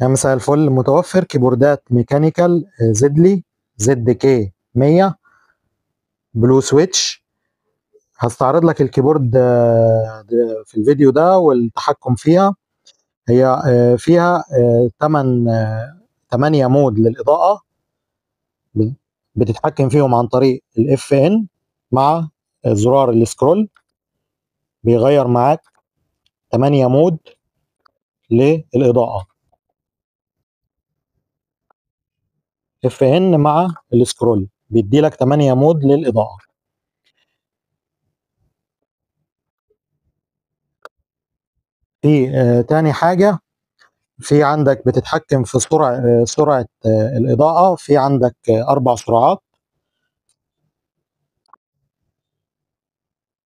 يا مساء الفل. متوفر كيبوردات ميكانيكال زدلي زد كي 100 بلو سويتش. هستعرض لك الكيبورد في الفيديو ده والتحكم فيها. هي فيها 8 مود للإضاءة، بتتحكم فيهم عن طريق الاف ان مع زرار السكرول. بيغير معاك 8 مود للإضاءة، اف ان مع السكرول بيدي لك 8 مود للإضاءة. في تاني حاجة، في عندك بتتحكم في سرعة الإضاءة. في عندك 4 سرعات.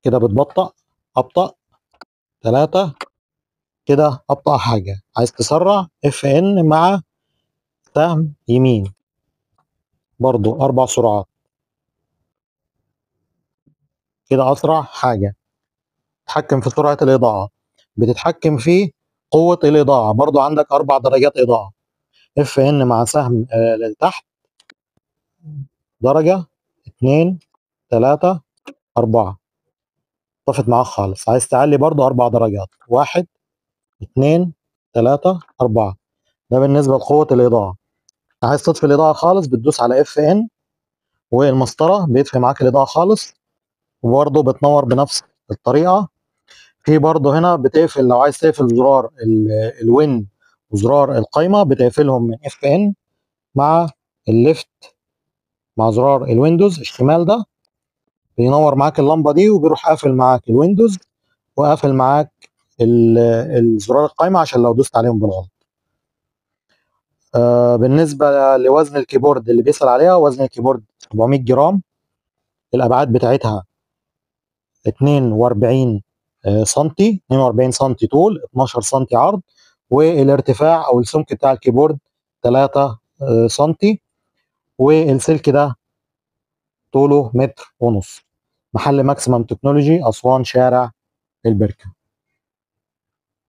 كده بتبطأ، أبطأ 3، كده أبطأ حاجة. عايز تسرع اف ان مع سهم يمين، برضو 4 سرعات، كده أسرع حاجة. تتحكم في سرعة الإضاءة، بتتحكم في قوة الإضاءة، برضو عندك 4 درجات إضاءة. اف ان مع سهم لتحت، درجة 2 3 4، طفت معاك خالص. عايز تعلي برضو 4 درجات، 1 2 3 4. ده بالنسبة لقوة الإضاءة. عايز تطفي الإضاءة خالص بتدوس على اف ان، والمسطرة بيطفي معاك الإضاءة خالص، وبرضه بتنور بنفس الطريقة. في برضه هنا بتقفل، لو عايز تقفل زرار الوين وزرار القايمة بتقفلهم من اف ان مع الليفت، مع زرار الويندوز الشمال ده بينور معاك اللمبة دي، وبيروح قافل معاك الويندوز وقافل معاك الزرار القايمة عشان لو دوست عليهم بالغلط. بالنسبة لوزن الكيبورد اللي بيسأل عليها، وزن الكيبورد 700 جرام. الأبعاد بتاعتها 42 سنتي، 42 سنتي طول، 12 سنتي عرض، والارتفاع أو السمك بتاع الكيبورد 3 سنتي، والسلك ده طوله 1.5 متر. محل ماكسيمم تكنولوجي، أسوان، شارع البركة.